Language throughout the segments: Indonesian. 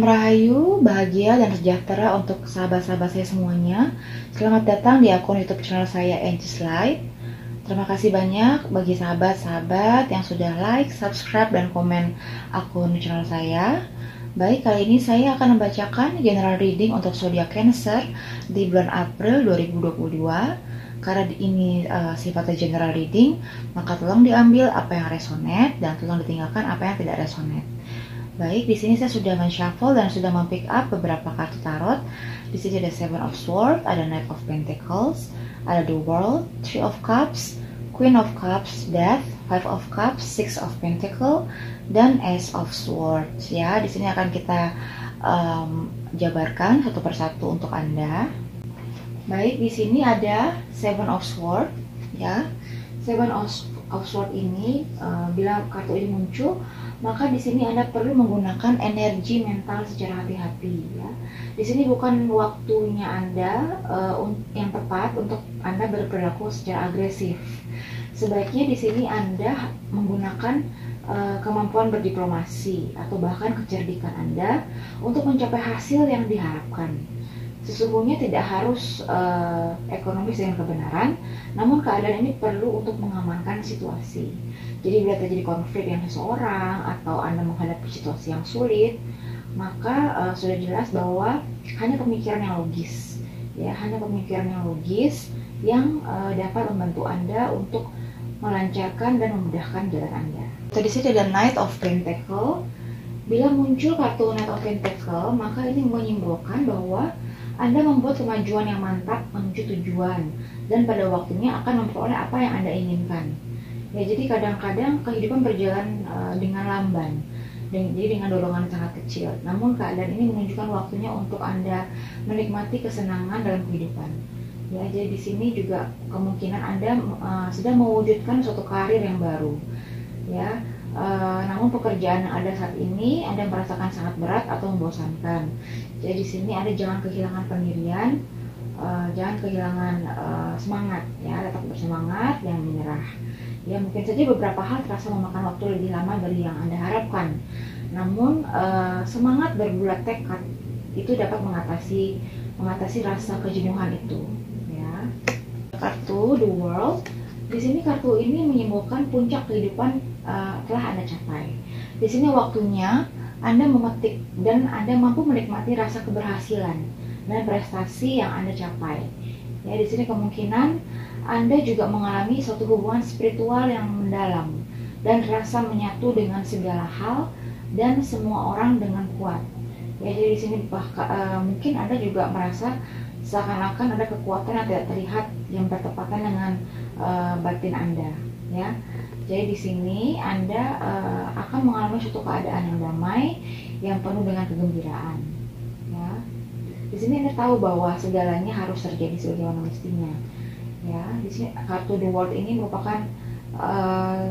Salam rahayu, bahagia dan sejahtera untuk sahabat-sahabat saya semuanya. Selamat datang di akun YouTube channel saya Angie's Life. Terima kasih banyak bagi sahabat-sahabat yang sudah like, subscribe, dan komen akun channel saya. Baik, kali ini saya akan membacakan general reading untuk zodiak Cancer di bulan April 2022. Karena ini sifatnya general reading, maka tolong diambil apa yang resonate dan tolong ditinggalkan apa yang tidak resonate. Baik, di sini saya sudah men-shuffle dan sudah mem-pick up beberapa kartu tarot. Di sini ada Seven of Swords, ada Knight of Pentacles, ada The World, Three of Cups, Queen of Cups, Death, Five of Cups, Six of Pentacles, dan Ace of Swords. Ya, di sini akan kita jabarkan satu persatu untuk Anda. Baik, di sini ada Seven of Swords. Ya, Seven of Swords ini bila kartu ini muncul, maka di sini Anda perlu menggunakan energi mental secara hati-hati ya. Di sini bukan waktunya Anda yang tepat untuk Anda berperilaku secara agresif. Sebaiknya di sini Anda menggunakan kemampuan berdiplomasi atau bahkan kecerdikan Anda untuk mencapai hasil yang diharapkan. Sesungguhnya tidak harus ekonomis dengan kebenaran, namun keadaan ini perlu untuk mengamankan situasi. Jadi bila terjadi konflik dengan seseorang atau Anda menghadapi situasi yang sulit, maka sudah jelas bahwa hanya pemikiran yang logis, ya, hanya pemikiran yang logis yang dapat membantu Anda untuk melancarkan dan memudahkan jalan Anda. Tadi sini ada Knight of Pentacles. Bila muncul kartu Knight of Pentacles, maka ini menyimpulkan bahwa Anda membuat kemajuan yang mantap menuju tujuan dan pada waktunya akan memperoleh apa yang Anda inginkan. Ya, jadi kadang-kadang kehidupan berjalan dengan lamban, jadi dengan dorongan sangat kecil. Namun keadaan ini menunjukkan waktunya untuk Anda menikmati kesenangan dalam kehidupan. Ya, jadi di sini juga kemungkinan Anda sedang mewujudkan suatu karir yang baru. Ya, namun pekerjaan yang ada saat ini Anda merasakan sangat berat atau membosankan. Jadi di sini Anda jangan kehilangan pendirian, jangan kehilangan semangat. Ya, tetap bersemangat, jangan menyerah. Ya, mungkin saja beberapa hal terasa memakan waktu lebih lama dari yang Anda harapkan. Namun semangat berbulat tekad itu dapat mengatasi rasa kejenuhan itu. Ya. Kartu The World. Di sini kartu ini menyimbolkan puncak kehidupan telah Anda capai. Di sini waktunya Anda memetik dan Anda mampu menikmati rasa keberhasilan dan prestasi yang Anda capai. Ya, di sini kemungkinan Anda juga mengalami suatu hubungan spiritual yang mendalam dan rasa menyatu dengan segala hal dan semua orang dengan kuat. Ya, jadi di sini mungkin Anda juga merasa seakan-akan ada kekuatan yang tidak terlihat yang bertepatan dengan batin Anda. Ya, jadi di sini Anda akan mengalami suatu keadaan yang damai, yang penuh dengan kegembiraan. Ya, di sini Anda tahu bahwa segalanya harus terjadi sebagaimana mestinya. Ya, di sini kartu The World ini merupakan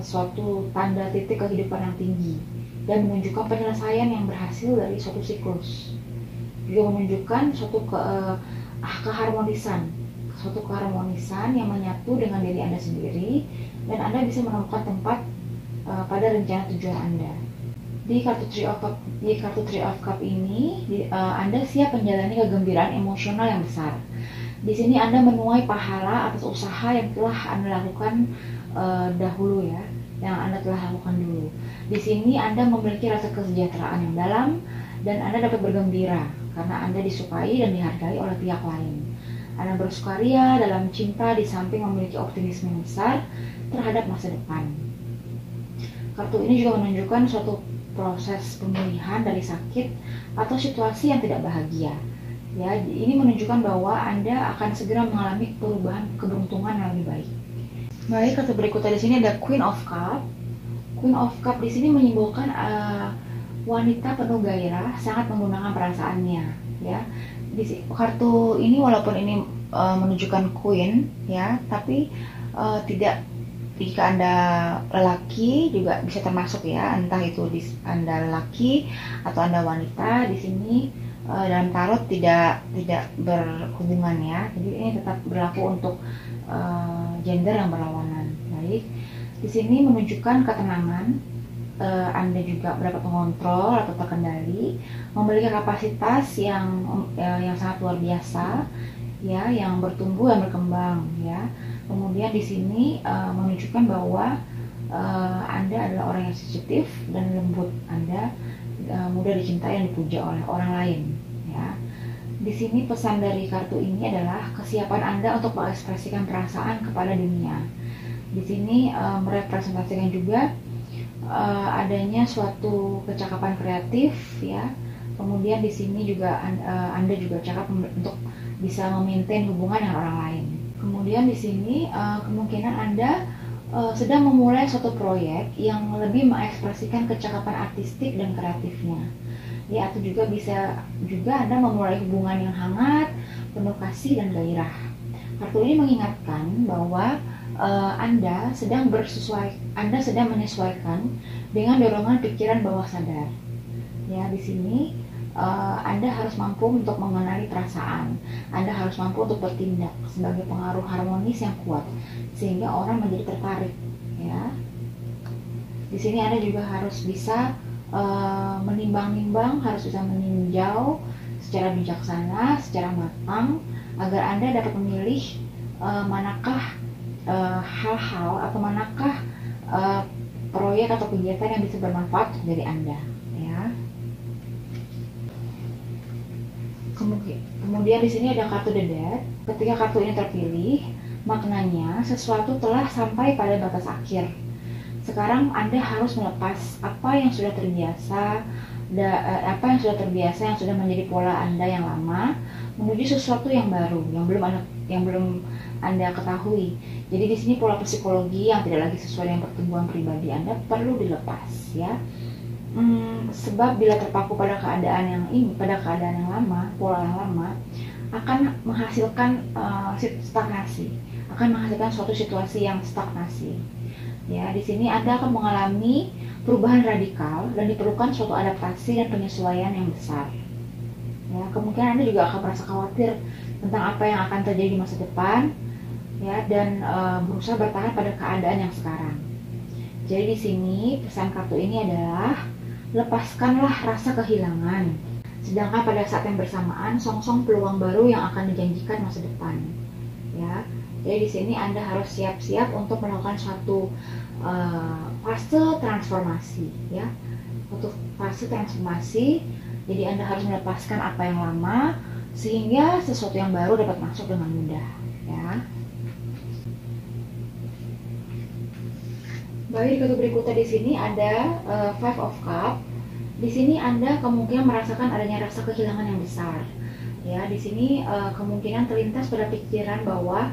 suatu tanda titik kehidupan yang tinggi dan menunjukkan penyelesaian yang berhasil dari suatu siklus. Juga menunjukkan suatu keharmonisan yang menyatu dengan diri Anda sendiri dan Anda bisa menemukan tempat pada rencana tujuan Anda. Di kartu Three of Cup ini Anda siap menjalani kegembiraan emosional yang besar. Di sini Anda menuai pahala atas usaha yang telah Anda lakukan dahulu, ya, yang Anda telah lakukan dulu. Di sini Anda memiliki rasa kesejahteraan yang dalam dan Anda dapat bergembira karena Anda disukai dan dihargai oleh pihak lain. Anda bersukaria dalam cinta di samping memiliki optimisme yang besar terhadap masa depan. Kartu ini juga menunjukkan suatu proses pemulihan dari sakit atau situasi yang tidak bahagia. Ya, ini menunjukkan bahwa Anda akan segera mengalami perubahan keberuntungan yang lebih baik. Baik, kartu berikutnya di sini ada Queen of Cup. Queen of Cup di sini menyimbolkan wanita penuh gairah, sangat menggunakan perasaannya. Ya, di kartu ini walaupun ini menunjukkan Queen, ya, tapi tidak. Jika Anda lelaki juga bisa termasuk, ya, entah itu Anda lelaki atau Anda wanita. Di sini dalam tarot tidak berhubungan, ya, jadi ini tetap berlaku untuk gender yang berlawanan. Baik, di sini menunjukkan ketenangan, Anda juga dapat mengontrol atau terkendali, memiliki kapasitas yang sangat luar biasa, ya, yang bertumbuh dan berkembang, ya. Kemudian di sini menunjukkan bahwa Anda adalah orang yang sensitif dan lembut. Anda mudah dicintai dan dipuja oleh orang lain, ya. Di sini pesan dari kartu ini adalah kesiapan Anda untuk mengekspresikan perasaan kepada dunia. Di sini merepresentasikan juga adanya suatu kecakapan kreatif, ya. Kemudian di sini juga Anda juga cakap untuk bisa memaintain hubungan dengan orang lain. Kemudian di sini kemungkinan Anda sedang memulai suatu proyek yang lebih mengekspresikan kecakapan artistik dan kreatifnya. Ya, atau juga bisa juga Anda memulai hubungan yang hangat, penuh kasih dan gairah. Kartu ini mengingatkan bahwa Anda sedang menyesuaikan dengan dorongan pikiran bawah sadar. Ya, di sini Anda harus mampu untuk mengenali perasaan. Anda harus mampu untuk bertindak sebagai pengaruh harmonis yang kuat sehingga orang menjadi tertarik. Ya, di sini Anda juga harus bisa menimbang-nimbang, harus bisa meninjau secara bijaksana, secara matang agar Anda dapat memilih manakah hal-hal atau manakah proyek atau kegiatan yang bisa bermanfaat untuk diri Anda, ya. Kemudian di sini ada kartu The Death. Ketika kartu ini terpilih, maknanya sesuatu telah sampai pada batas akhir. Sekarang Anda harus melepas apa yang sudah terbiasa, yang sudah menjadi pola Anda yang lama, menuju sesuatu yang baru, yang belum Anda ketahui. Jadi di sini pola psikologi yang tidak lagi sesuai dengan pertumbuhan pribadi Anda perlu dilepas, ya. Sebab bila terpaku pada keadaan yang lama, pola yang lama akan menghasilkan stagnasi, akan menghasilkan suatu situasi yang stagnasi. Ya, di sini Anda akan mengalami perubahan radikal dan diperlukan suatu adaptasi dan penyesuaian yang besar. Ya, kemungkinan Anda juga akan merasa khawatir tentang apa yang akan terjadi di masa depan, ya, dan berusaha bertahan pada keadaan yang sekarang. Jadi di sini pesan kartu ini adalah lepaskanlah rasa kehilangan. Sedangkan pada saat yang bersamaan songsong peluang baru yang akan dijanjikan masa depan. Ya, jadi di sini Anda harus siap-siap untuk melakukan suatu fase transformasi, ya, untuk fase transformasi. Jadi Anda harus melepaskan apa yang lama sehingga sesuatu yang baru dapat masuk dengan mudah, ya. Baik, kartu berikutnya di sini ada Five of Cups. Di sini Anda kemungkinan merasakan adanya rasa kehilangan yang besar. Ya, di sini kemungkinan terlintas pada pikiran bahwa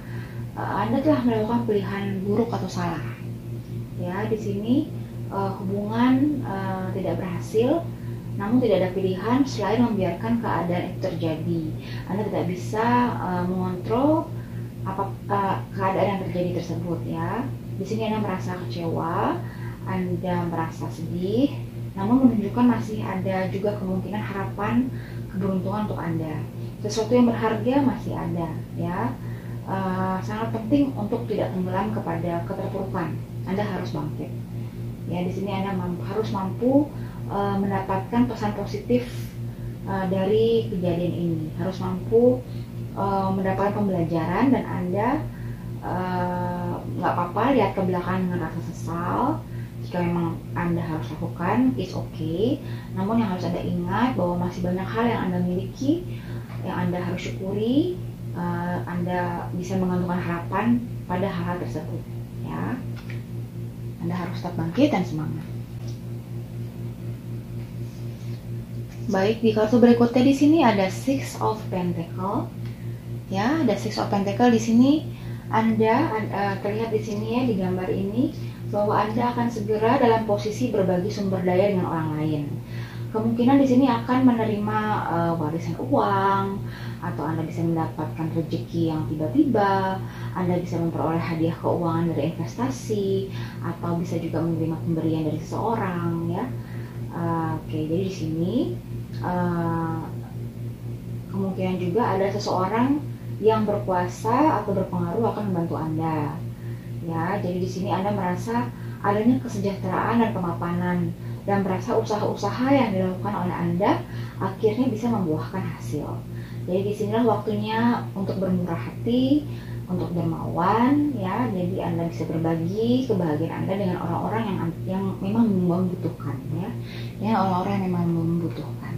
Anda telah melakukan pilihan buruk atau salah. Ya, di sini hubungan tidak berhasil, namun tidak ada pilihan selain membiarkan keadaan itu terjadi. Anda tidak bisa mengontrol keadaan yang terjadi tersebut, ya. Di sini Anda merasa kecewa, Anda merasa sedih, namun menunjukkan masih ada juga kemungkinan harapan keberuntungan untuk Anda. Sesuatu yang berharga masih ada, ya. Sangat penting untuk tidak tenggelam kepada keterpurukan. Anda harus bangkit. Ya, di sini Anda harus mampu mendapatkan pesan positif dari kejadian ini. Harus mampu mendapatkan pembelajaran dan Anda nggak apa-apa lihat ke belakang dengan rasa sesal. Jika memang Anda harus lakukan, it's okay. Namun yang harus Anda ingat bahwa masih banyak hal yang Anda miliki, yang Anda harus syukuri. Anda bisa menggantungkan harapan pada hal-hal tersebut, ya. Anda harus tetap bangkit dan semangat. Baik, di kartu berikutnya di sini ada Six of Pentacle. Ya, ada Six of Pentacle di sini. Anda terlihat di sini, ya, di gambar ini, bahwa Anda akan segera dalam posisi berbagi sumber daya dengan orang lain. Kemungkinan di sini akan menerima warisan uang, atau Anda bisa mendapatkan rezeki yang tiba-tiba. Anda bisa memperoleh hadiah keuangan dari investasi, atau bisa juga menerima pemberian dari seseorang, ya. Oke, jadi di sini kemungkinan juga ada seseorang yang berkuasa atau berpengaruh akan membantu Anda. Ya, jadi di sini Anda merasa adanya kesejahteraan dan kemapanan, dan merasa usaha-usaha yang dilakukan oleh Anda akhirnya bisa membuahkan hasil. Jadi disinilah waktunya untuk bermurah hati, untuk dermawan, ya. Jadi Anda bisa berbagi kebahagiaan Anda dengan orang-orang yang memang membutuhkan, ya. Ya, orang-orang yang memang membutuhkan.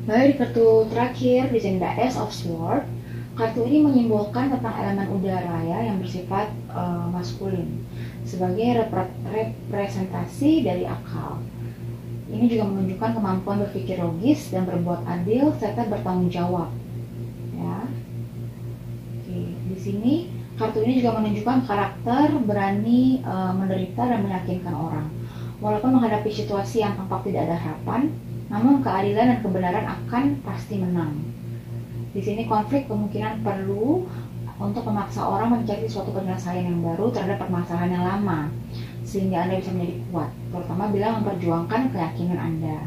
Baik, di kartu terakhir di sini ada Ace of Swords. Kartu ini menyimbolkan tentang elemen udara, ya, yang bersifat maskulin sebagai representasi dari akal. Ini juga menunjukkan kemampuan berpikir logis dan berbuat adil serta bertanggung jawab. Ya. Oke, di sini kartu ini juga menunjukkan karakter berani menderita dan meyakinkan orang. Walaupun menghadapi situasi yang tampak tidak ada harapan, namun keadilan dan kebenaran akan pasti menang. Di sini konflik kemungkinan perlu untuk memaksa orang mencari suatu penyelesaian yang baru terhadap permasalahan yang lama, sehingga Anda bisa menjadi kuat, terutama bila memperjuangkan keyakinan Anda.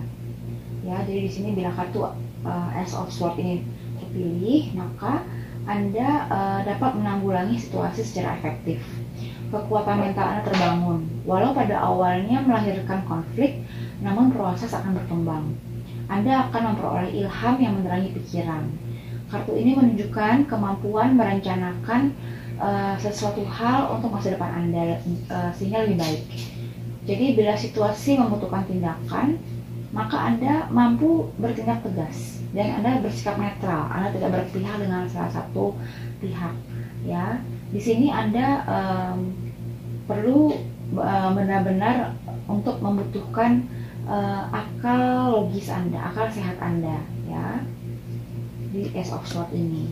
Ya, jadi di sini bila kartu Ace of Swords ini terpilih, maka Anda dapat menanggulangi situasi secara efektif. Kekuatan mental Anda terbangun, walau pada awalnya melahirkan konflik, namun proses akan berkembang. Anda akan memperoleh ilham yang menerangi pikiran. Kartu ini menunjukkan kemampuan merencanakan sesuatu hal untuk masa depan Anda, sehingga lebih baik. Jadi bila situasi membutuhkan tindakan, maka Anda mampu bertindak tegas dan Anda bersikap netral. Anda tidak berpihak dengan salah satu pihak. Ya, di sini Anda perlu benar-benar untuk membutuhkan akal logis Anda, akal sehat Anda, ya, di Ace of Swords ini.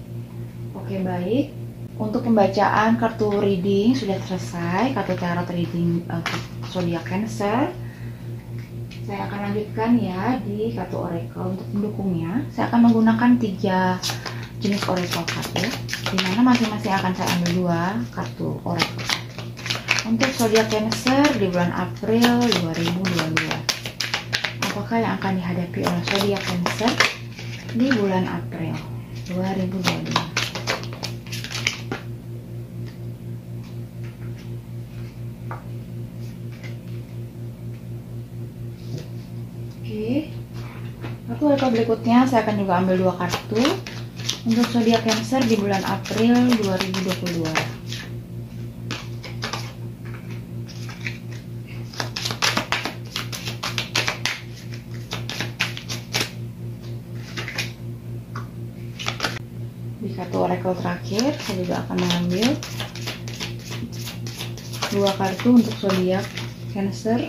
Oke, baik. Untuk pembacaan kartu reading sudah selesai, kartu tarot reading zodiak Cancer. Saya akan lanjutkan, ya, di kartu oracle. Untuk pendukungnya, saya akan menggunakan 3 jenis oracle card, ya, dimana masing-masing akan saya ambil 2 kartu oracle. Untuk zodiak Cancer di bulan April 2022, apakah yang akan dihadapi oleh zodiak Cancer di bulan April 2022? Oke, kartu oracle berikutnya saya akan juga ambil 2 kartu untuk zodiak Cancer di bulan April 2022. Di kartu oracle terakhir saya juga akan mengambil 2 kartu untuk zodiak Cancer.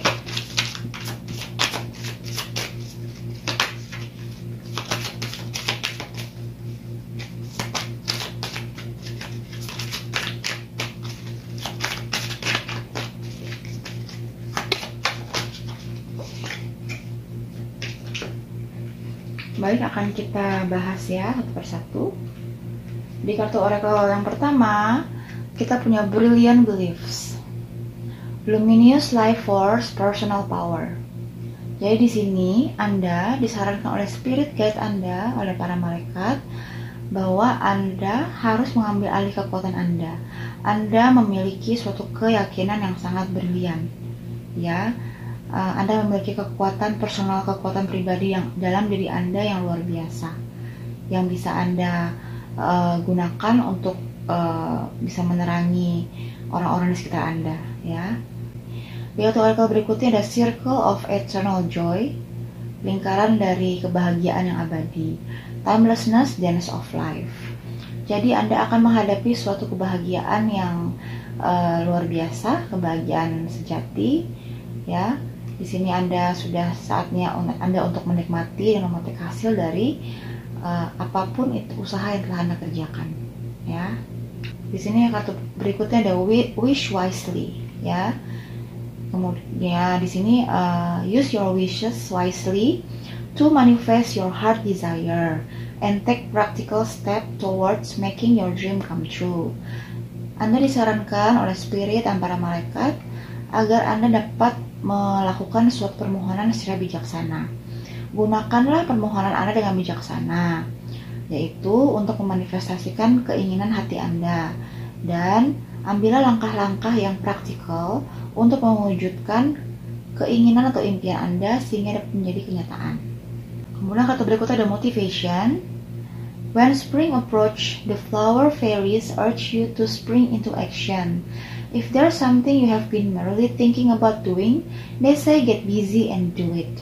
Baik, akan kita bahas, ya, satu persatu. Di kartu oracle yang pertama, kita punya Brilliant Beliefs, Luminous Life Force, Personal Power. Jadi di sini Anda disarankan oleh spirit guide Anda, oleh para malaikat, bahwa Anda harus mengambil alih kekuatan Anda. Anda memiliki suatu keyakinan yang sangat brilian, ya. Anda memiliki kekuatan personal, kekuatan pribadi yang dalam diri Anda yang luar biasa, yang bisa Anda gunakan untuk bisa menerangi orang-orang di sekitar Anda, ya. Di kartu oracle berikutnya ada Circle of Eternal Joy, lingkaran dari kebahagiaan yang abadi, Timelessness, Dance of Life. Jadi Anda akan menghadapi suatu kebahagiaan yang luar biasa, kebahagiaan sejati, ya. Di sini Anda sudah saatnya Anda untuk menikmati dan memetik hasil dari apapun itu usaha yang telah Anda kerjakan, ya. Di sini kartu berikutnya ada Wish Wisely, ya. Kemudian di sini use your wishes wisely to manifest your heart desire and take practical step towards making your dream come true. Anda disarankan oleh spirit dan para malaikat agar Anda dapat melakukan suatu permohonan secara bijaksana. Gunakanlah permohonan Anda dengan bijaksana, yaitu untuk memanifestasikan keinginan hati Anda, dan ambillah langkah-langkah yang praktikal untuk mewujudkan keinginan atau impian Anda sehingga dapat menjadi kenyataan. Kemudian kata berikutnya ada motivation. When spring approach, the flower fairies urge you to spring into action. If there's something you have been merely thinking about doing, they say get busy and do it.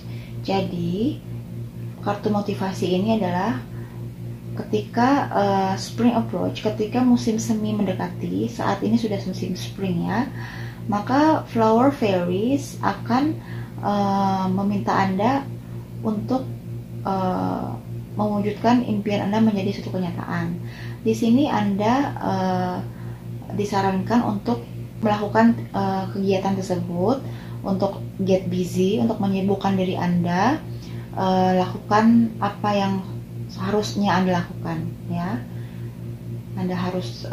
Jadi, kartu motivasi ini adalah ketika spring approach, ketika musim semi mendekati, saat ini sudah musim spring ya, maka flower fairies akan meminta Anda untuk mewujudkan impian Anda menjadi suatu kenyataan. Di sini Anda disarankan untuk melakukan kegiatan tersebut, untuk get busy, untuk menyibukkan diri Anda, lakukan apa yang seharusnya Anda lakukan, ya. Anda harus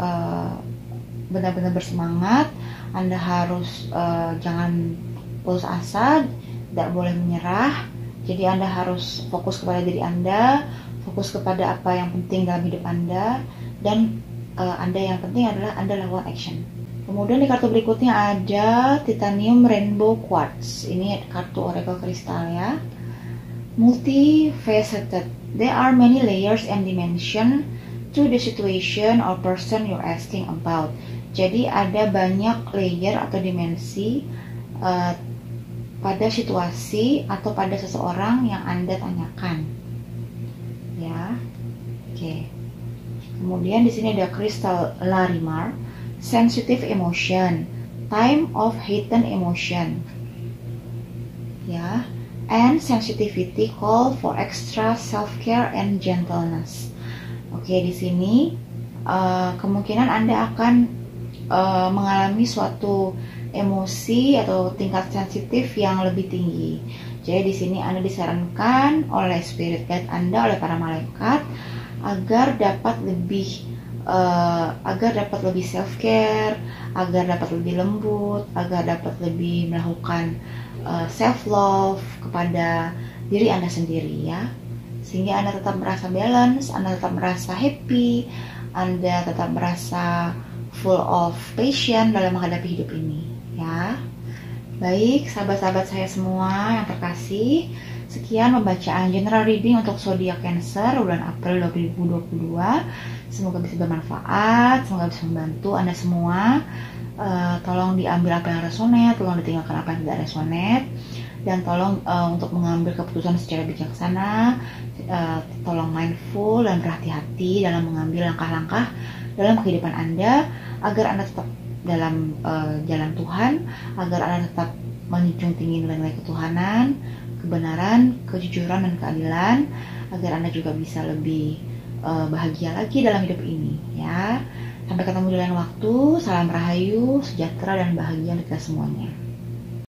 benar-benar bersemangat, Anda harus jangan putus asa, tidak boleh menyerah. Jadi Anda harus fokus kepada diri Anda, fokus kepada apa yang penting dalam hidup Anda, dan Anda yang penting adalah Anda lakukan action. Kemudian di kartu berikutnya ada Titanium Rainbow Quartz. Ini kartu oracle kristal ya. Multifaceted. There are many layers and dimension to the situation or person you're asking about. Jadi ada banyak layer atau dimensi pada situasi atau pada seseorang yang Anda tanyakan. Ya. Oke. Kemudian di sini ada Crystal Larimar, sensitive emotion, time of heightened emotion. Ya. And sensitivity call for extra self-care and gentleness. Oke, di sini kemungkinan Anda akan mengalami suatu emosi atau tingkat sensitif yang lebih tinggi. Jadi di sini Anda disarankan oleh spirit guide Anda, oleh para malaikat agar dapat lebih self care, agar dapat lebih lembut, agar dapat lebih melakukan self love kepada diri Anda sendiri ya. Sehingga Anda tetap merasa balance, Anda tetap merasa happy, Anda tetap merasa full of passion dalam menghadapi hidup ini ya. Baik, sahabat-sahabat saya semua yang terkasih, sekian pembacaan general reading untuk zodiak Cancer bulan April 2022. Semoga bisa bermanfaat, semoga bisa membantu Anda semua. Tolong diambil apa yang resonate, tolong ditinggalkan apa yang tidak resonate, dan tolong untuk mengambil keputusan secara bijaksana, tolong mindful dan berhati-hati dalam mengambil langkah-langkah dalam kehidupan Anda, agar Anda tetap dalam jalan Tuhan, agar Anda tetap menjunjung tinggi nilai-nilai ketuhanan, kebenaran, kejujuran, dan keadilan, agar Anda juga bisa lebih bahagia lagi dalam hidup ini ya. Sampai ketemu di lain waktu. Salam rahayu, sejahtera, dan bahagia untuk kita semuanya.